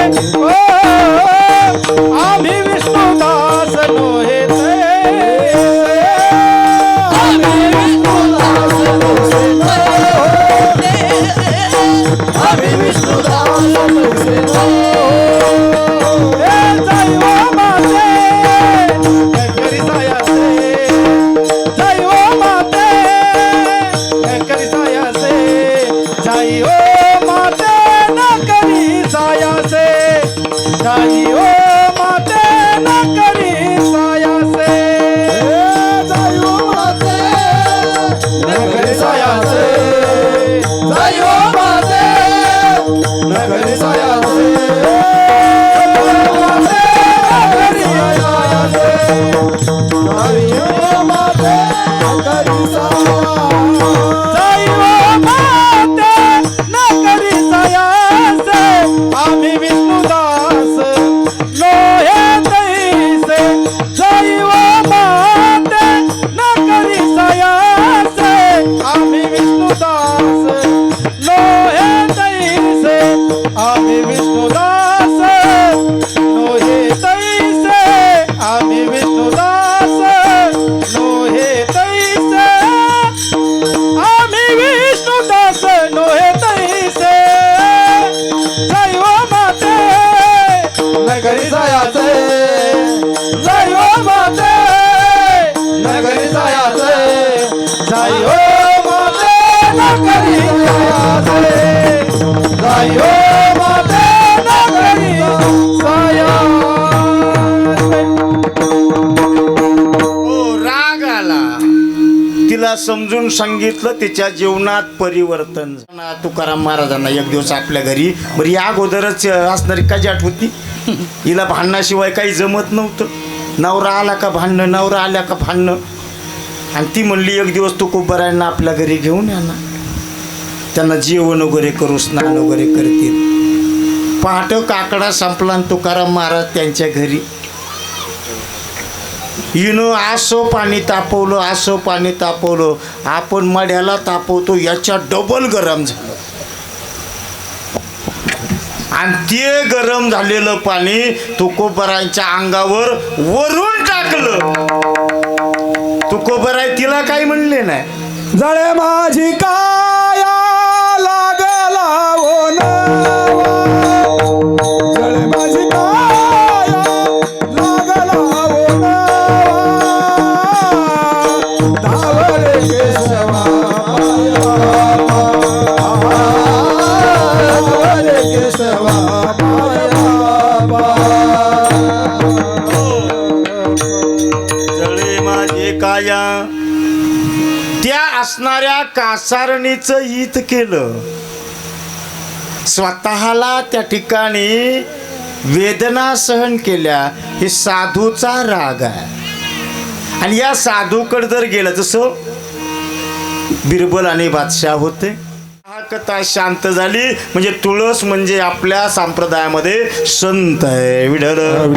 आम्ही विष्णुदास नोहे तैसे, आम्ही विष्णुदास समजून सांगितलं, तिच्या जीवनात परिवर्तन. तुकाराम महाराजांना एक दिवस आपल्या घरी, बरं या अगोदरच असणारी कजाट होती, हिला भांडणाशिवाय काही जमत नव्हतं. नवरा आला का भांडणं, नवरा आल्या का भांडणं. आणि ती म्हणली एक दिवस तुकोबारायांना आपल्या घरी घेऊन या ना, त्यांना जेवण वगैरे करू, स्नान वगैरे करतील. पहाट काकडा संपला आणि तुकाराम महाराज त्यांच्या घरी. हिनं असं पाणी तापवलं, असं पाणी तापवलं, आपण मड्याला तापवतो याच्या डबल गरम झालं. आणि ते गरम झालेलं पाणी तुकोबारायांच्या अंगावर वरून टाकलं. तुकोबाराय तिला काही म्हणले नाही. जळे माझी काया लागला ओ नवा, जळे माझी काया लागला ओ नवा, धावले केशवा धावले केशवा जळे माझे काया. त्या असणाऱ्या कासारणीचं हित केलं. स्वतःला त्या ठिकाणी वेदना सहन केल्या. हे साधूचा राग आहे. आणि या साधूकडे जर गेलं, जसं बिरबल आणि बादशाह होते, कथा शांत झाली. म्हणजे तुळस म्हणजे आपल्या संप्रदायामध्ये संत आहे. विठ्ठल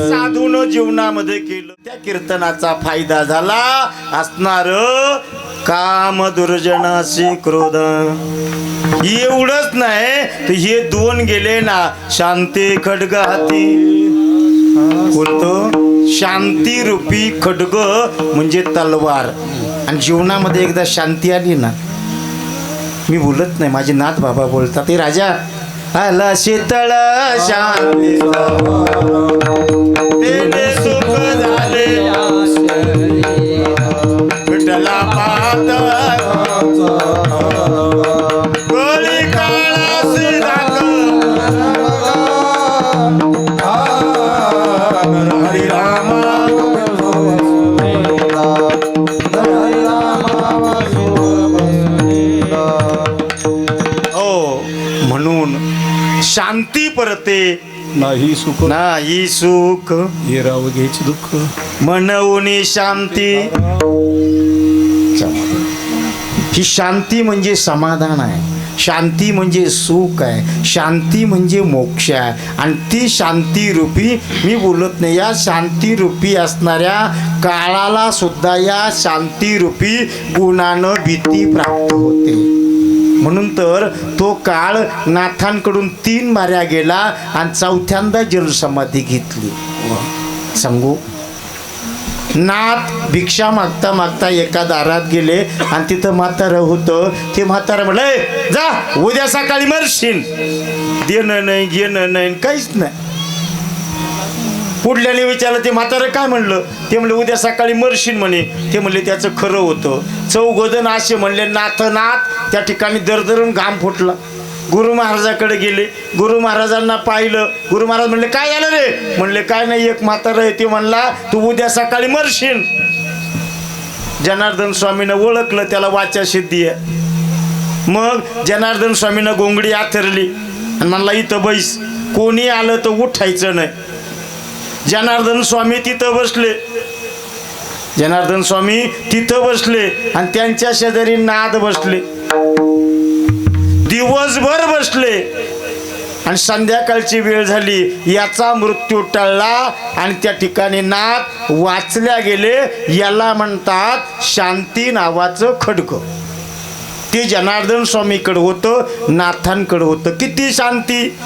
साधून जीवनामध्ये केलं, त्या कीर्तनाचा फायदा झाला असणार. काम दुर्जनाशी क्रोध एवढंच नाही तर हे दोन गेले ना, शांती खड्ग हाती. कोणतं? शांती रूपी खड्ग म्हणजे तलवार. आणि जीवनामध्ये एकदा शांती आली ना, मी बोलत नाही, माझे नाथ बाबा बोलतात, ते राजा आला शीतळ शांती तेने सुख झाले विठ्ठला पाहत कोळी काळासी हरी रामा. हो, म्हणून शांती परते नाही सुख नाही सुख हे राव घ्यायचे दुःख. मनवून शांती. ही शांती म्हणजे समाधान आहे, शांती म्हणजे सुख आहे, शांती म्हणजे मोक्ष आहे. आणि ती शांती रूपी, मी बोलत नाही, या शांती रूपी असणाऱ्या काळाला सुद्धा या शांती रूपी गुणानं भीती प्राप्त होते. म्हणून तर तो काळ नाथांकडून 3 माऱ्या गेला आणि चौथ्यांदा जलसमाधी घेतली. सांगू, नाथ भिक्षा मागता मागता एका दारात गेले आणि तिथं म्हातारं होतं. ते म्हातारं म्हणलं, जा उद्या सकाळी मरशील. देणं नाही घेणं नाही काहीच नाही. पुढल्याने विचारलं, ते म्हातारं काय म्हणलं? ते म्हणले उद्या सकाळी मरशील म्हणे. ते म्हणले त्याचं खरं होतं. चौघजण असे म्हणले, नाथ नाथ. त्या ठिकाणी दरदरून घाम फुटला. गुरु महाराजाकडे गेले, गुरु महाराजांना पाहिलं. गुरु महाराज म्हणले, काय झालं रे? म्हणले काय नाही, एक म्हातारं आहे, ते म्हणला तू उद्या सकाळी मरशील. जनार्दन स्वामीनं ओळखलं त्याला वाचा सिद्धी आहे. मग जनार्दन स्वामीनं गोंगडी आथरली आणि म्हणला इथं बैस, कोणी आलं तर उठायचं नाही. जनार्दन स्वामी तिथं बसले. जनार्दन स्वामी तिथं बसले आणि त्यांच्या शेजारी नाथ बसले. दिवसभर बसले आणि संध्याकाळची वेळ झाली. याचा मृत्यू टळला आणि त्या ठिकाणी नाथ वाचल्या गेले. याला म्हणतात शांती नावाचं खडकं. ते जनार्दन स्वामीकडे होतं, नाथांकडे होतं. किती शांती.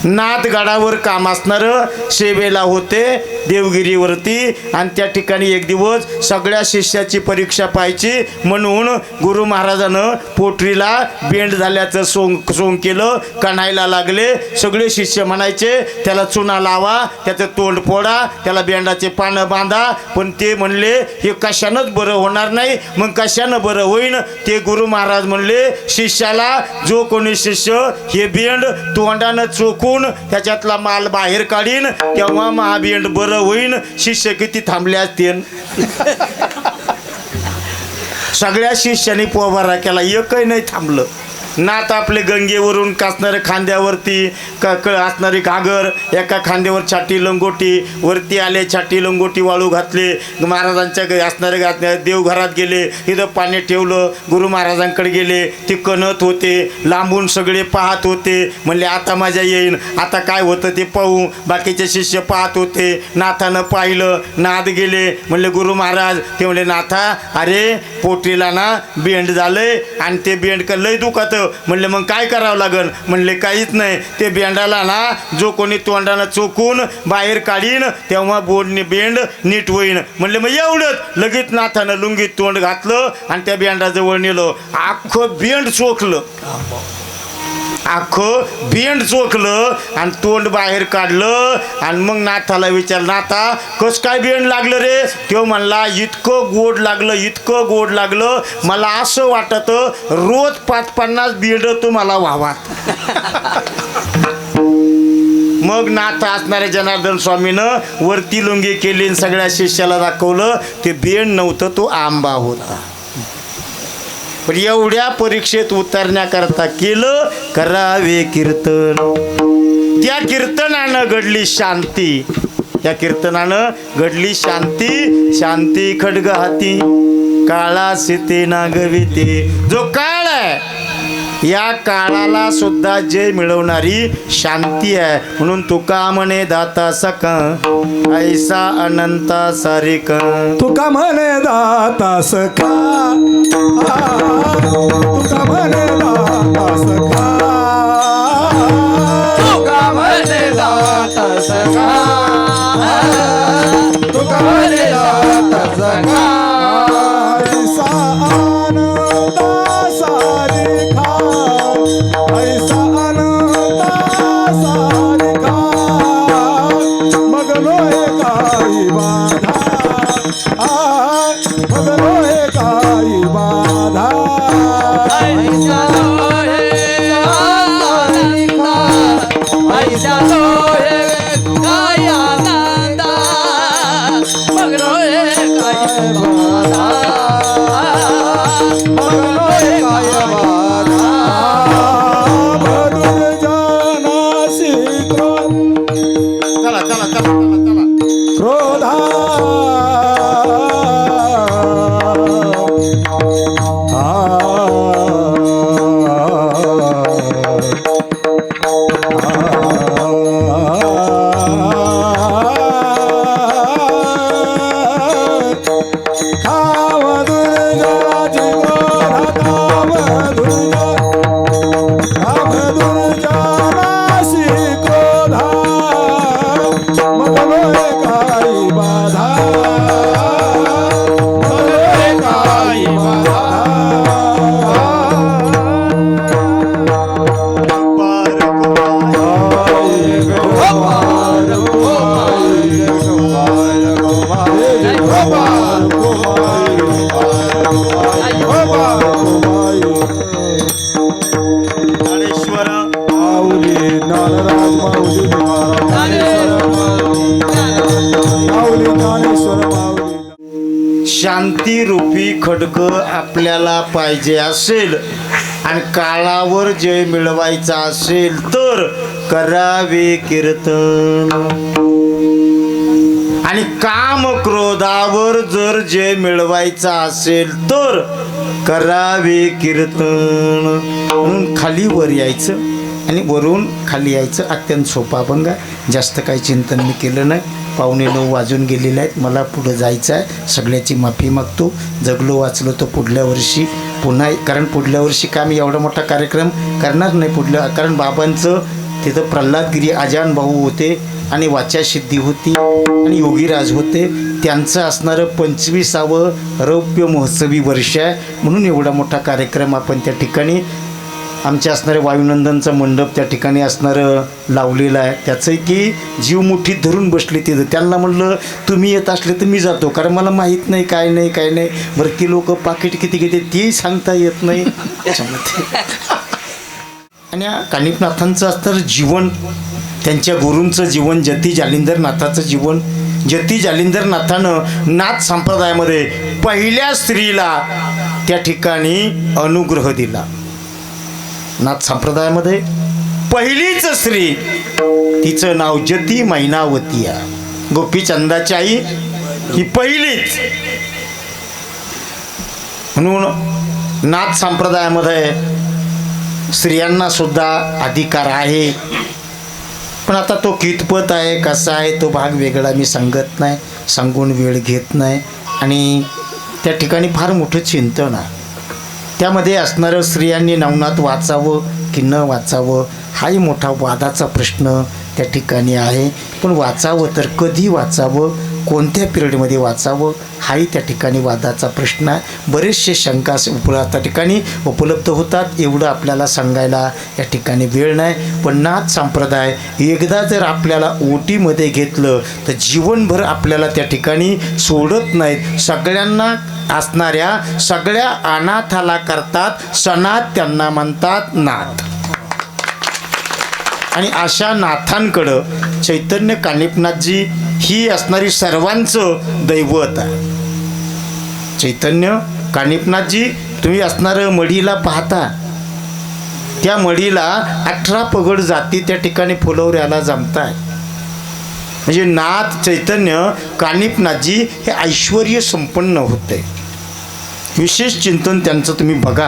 नाथ गडावर काम असणारं सेवेला होते देवगिरीवरती. आणि त्या ठिकाणी एक दिवस सगळ्या शिष्याची परीक्षा पाहायची म्हणून गुरु महाराजानं पोटरीला बेंड झाल्याचं सोंग केलं. कणायला लागले. सगळे शिष्य म्हणायचे त्याला चुना लावा, त्याचं तोंड फोडा, त्याला बेंडाचे पानं बांधा. पण ते म्हणले हे कशानंच बरं होणार नाही. मग कशानं बरं होईन? ते गुरु महाराज म्हणले शिष्याला, जो कोणी शिष्य हे बेंड तोंडानं चोखून त्याच्यातला माल बाहेर काढीन तेव्हा महाबेंड बरं होईन. शिष्य किती थांबले असतील? सगळ्या शिष्याने पोवारा केला, एकही नाही थांबलं. नाथ आपले गंगेवरून कासणारे खांद्यावरती असणारी घागर, एका खांद्यावर छाटी लंगोटी, वरती आले छाटी लंगोटी वाळू घातले. महाराजांच्या असणारे देवघरात गेले, इथं पाणी ठेवलं. गुरु महाराजांकडे गेले, ते कणत होते, लांबून सगळे पाहत होते. म्हणले आता मजा येईन, आता काय होतं ते पाहू. बाकीचे शिष्य पाहत होते. नाथानं पाहिलं, नाथ गेले. म्हणले गुरु महाराज. ते म्हणले नाथा, अरे पोटरीला ना बेंड झालंय आणि ते बेंड लय दुखत. म्हणले मग काय करावं लागल? म्हणले काहीच नाही, ते बेंडाला ना जो कोणी तोंडानं चोखून बाहेर काढीन तेव्हा बेंड नीट होईन. म्हणले मग एवढंच. लगेच नाथानं लुंगीत तोंड घातलं आणि त्या बेंडाजवळ नेलं. अख्खं बेंड चोखलं, अख्खं बेंड चोखलं आणि तोंड बाहेर काढलं. आणि मग नाथाला विचारलं, नाथा कस काय बेंड लागलं रे? तो म्हणला इतकं गोड लागलं, इतकं गोड लागलं, मला असं वाटत रोज 5-50 बेंड तुम्हाला व्हावात. मग नाथ असणाऱ्या जनार्दन स्वामीनं वरती लुंगी केली आणि सगळ्या शिष्याला दाखवलं. ते बेंड नव्हतं, तो आंबा होता. पण एवढ्या परीक्षेत उतरण्याकरता केलं करावे कीर्तन. त्या कीर्तनानं घडली शांती. या कीर्तनानं घडली शांती. शांती खड्ग हाती काळा सीते नागविते. जो काळ आहे या काळाला सुद्धा जय मिळवणारी शांती आहे. म्हणून तुका म्हणे दाता सका ऐसा अनंता सारिक. तुका म्हणे दाता सखा, तुका म्हणे दाता सखा, तुका म्हणे दाता सखा, तुका म्हणे दाता सखा. ऐसा आनंदा सारिखा, ऐसा आनंदा सारिखा, मग नोहे काही बाधा, मग नोहे काही बाधा. ऐसा लोहे आनंदा, ऐसा लोहे काय आनंदा, मग नोहे काय बाधा, मग नोहे काय बाधा. मधुर जनासी क्रोध, चला चला चला चला चला. क्रोधा, ज्ञानेश्वर माऊली ज्ञानराज, माऊली माऊली ज्ञानेश्वर, माऊली. शांती रूपी खडक आपल्याला पाहिजे असेल आणि काळावर जय मिळवायचा असेल तर करावे कीर्तन. आणि काम क्रोधावर जर जय मिळवायचा असेल तर करावे कीर्तन. म्हणून खाली वर यायचं आणि वरून खाली यायचं. अत्यंत सोपा अभंग आहे. जास्त काही चिंतन मी केलं नाही. 9:15 वाजून गेलेले आहेत. मला पुढं जायचं आहे. सगळ्याची माफी मागतो. जगलो वाचलो तर पुढल्या वर्षी पुन्हा, कारण पुढल्या वर्षी काय मी एवढा मोठा कार्यक्रम करणार नाही पुढल्या, कारण बाबांचं तिथं प्रल्हादगिरी आजान भाऊ होते आणि वाचासिद्धी होती आणि योगीराज होते. त्यांचं असणारं 25वे रौप्य महोत्सवी वर्ष आहे. म्हणून एवढा मोठा कार्यक्रम आपण त्या ठिकाणी आमच्या असणारे वायुनंदनचा मंडप त्या ठिकाणी असणारं लावलेलं आहे. त्याचं की जीव मुठीत धरून बसले तिथं. त्यांना म्हणलं तुम्ही येत असले तर मी जातो, कारण मला माहीत नाही काय नाही काय नाही. वरती लोक पाकिट किती घेते ते सांगता येत नाही त्याच्यामध्ये. आणि कानिफनाथांचं असतं जीवन, त्यांच्या गुरूंचं जीवन, जती जालिंदरनाथाचं जीवन. जती जालिंदरनाथानं नाथ संप्रदायामध्ये पहिल्या स्त्रीला त्या ठिकाणी अनुग्रह दिला. नाथ संप्रदायामध्ये पहिलीच स्त्री, तिचं नाव जती मैनावती आहे. गोपीचंदाची आई ही पहिलीच. म्हणून नाथ संप्रदायामध्ये स्त्रियांना सुद्धा अधिकार आहे. पण आता तो कितपत आहे कसा आहे तो भाग वेगळा मी सांगत नाही, सांगून वेळ घेत नाही. आणि त्या ठिकाणी फार मोठं चिंतन आहे. त्यामध्ये असणारं स्त्रियांनी नवनाथ वाचावं की न वाचावं हाही मोठा वादाचा प्रश्न त्या ठिकाणी आहे. पण वाचावं तर कधी वाचावं, कोणत्या पिरियडमध्ये वाचावं हाही त्या ठिकाणी वादाचा प्रश्न आहे. बरेचसे शंका त्या ठिकाणी उपलब्ध होतात. एवढं आपल्याला सांगायला या ठिकाणी वेळ नाही. पण नाथ संप्रदाय एकदा जर आपल्याला ओटीमध्ये घेतलं तर जीवनभर आपल्याला त्या ठिकाणी सोडत नाहीत. सगळ्यांना असणाऱ्या सगळ्या अनाथाला करतात सनाथ, त्यांना म्हणतात नाथ. आणि अशा नाथांकडं चैतन्य कानिफनाथजी ही असणारी सर्वांचं दैवत आहे. चैतन्य कानिफनाथजी तुम्ही असणारं मढीला पाहता, त्या मढीला 18 पगड जाती त्या ठिकाणी फुलवऱ्याला जमताय. म्हणजे नाथ चैतन्य कानिपनाथजी हे ऐश्वर्य संपन्न होते. विशेष चिंतन त्यांचं तुम्ही बघा.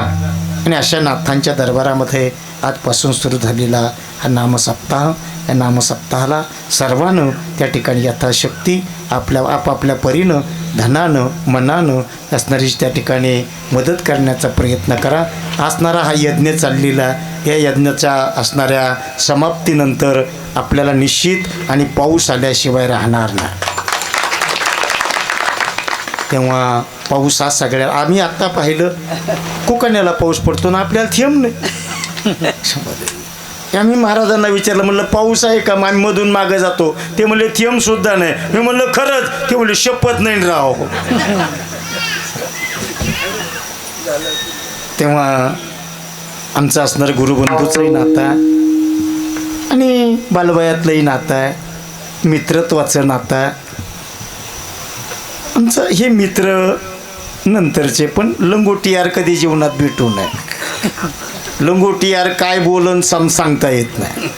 आणि अशा नाथांच्या दरबारामध्ये आजपासून सुरू झालेला हा नामसप्ताह, या नामसप्ताहाला सर्वांनं त्या ठिकाणी यथाशक्ती आपापल्या परीनं धनानं मनानं असणारी त्या ठिकाणी मदत करण्याचा प्रयत्न करा. असणारा हा यज्ञ चाललेला, या यज्ञाच्या असणाऱ्या समाप्तीनंतर आपल्याला निश्चित आणि पाऊस आल्याशिवाय राहणार नाही. तेव्हा पाऊस हा सगळ्या आम्ही आत्ता पाहिलं कोकण्याला पाऊस पडतो ना, आपल्याला थेंब नाही. आम्ही महाराजांना विचारलं, म्हणलं पाऊस आहे का? आम्ही मधून मागे जातो. ते म्हणले थेंब सुद्धा नाही. मी म्हणलं खरंच? ते म्हणले शपथ नाही राव. तेव्हा आमचं असणारं गुरुबंधूचंही नातं आहे आणि बालवयातलंही नातं आहे, मित्रत्वाचं नातं आहे आमचं. हे मित्र नंतरचे, पण लंगोटी यार कधी जीवनात भेटू नये. लंगोटी यार काय बोलन सांगता येत नाही.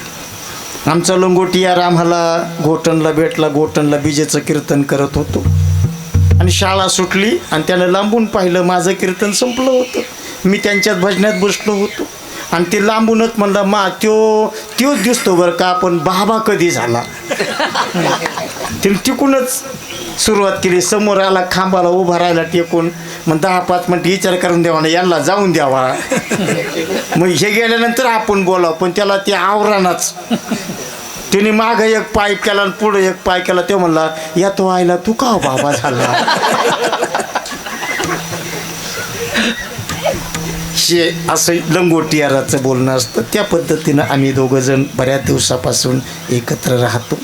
आमचा लंगोटी यार आम्हाला गोटणला भेटला. गोटणला बीजेचं कीर्तन करत होतो आणि शाळा सुटली आणि त्यानं लांबून पाहिलं, माझं कीर्तन संपलं होतं. मी त्यांच्यात भजनात बसलो होतो आणि ते लांबूनच म्हणलं, मा त्योच दिसतो बरं का, पण बाबा कधी झाला. तिने तिकूनच सुरुवात केली. समोर आला, खांबाला उभा राहायला टेकून. मग 10-5 मिनिट विचार करून द्यावा ना, यांना जाऊन द्यावा. मग हे गेल्यानंतर आपण बोलावं, पण त्याला ते आवरानाच. तिने मागं एक पाय केला आणि पुढं एक पाय केला. ते म्हणला, या तो आईला तू का बाबा झाला. हे असं लंगोटियाराचं बोलणं असतं. त्या पद्धतीनं आम्ही दोघंजण बऱ्याच दिवसापासून एकत्र राहतो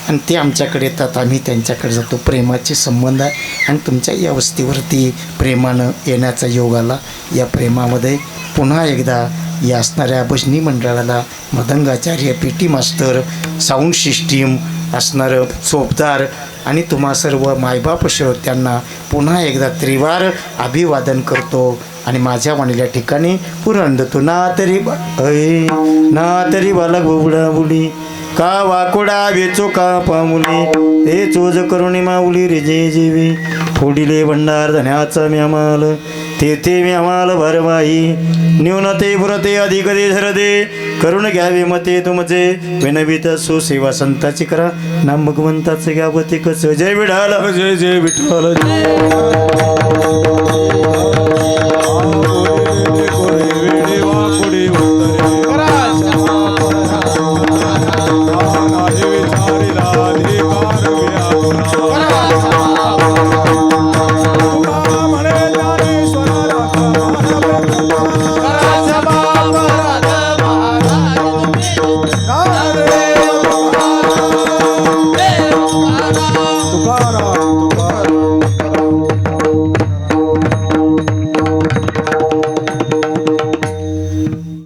आणि ते आमच्याकडे येतात, आम्ही त्यांच्याकडे जातो. प्रेमाचे संबंध आहे आणि तुमच्या या वस्तीवरती प्रेमानं येण्याचा योग आला. या प्रेमामध्ये पुन्हा एकदा या असणाऱ्या भजनी मंडळाला मदंगाचार्य, पीटी मास्तर, साऊंड सिस्टीम असणारं चोपदार आणि तुम्हा सर्व मायबाप श्रोत्यांना पुन्हा एकदा त्रिवार अभिवादन करतो. आणि माझ्या म्हणलेल्या ठिकाणी पुरंदतो ना तरी बालक बुबडा बुडी का वाकोडा वेचो का पामुली ते चोज करुणी माऊली रे जे जीवी फोडिले भंडार धन्याचा म्यामाल ते म्यामाल भरवाई न्यूनते पुरते अधिक दे धरदे करुण घ्यावे मते तुमचे विनवित सुसेवा संताची करा नाम भगवंताचे घ्यावते कस. जय विठाल जय जय विठ्ठल.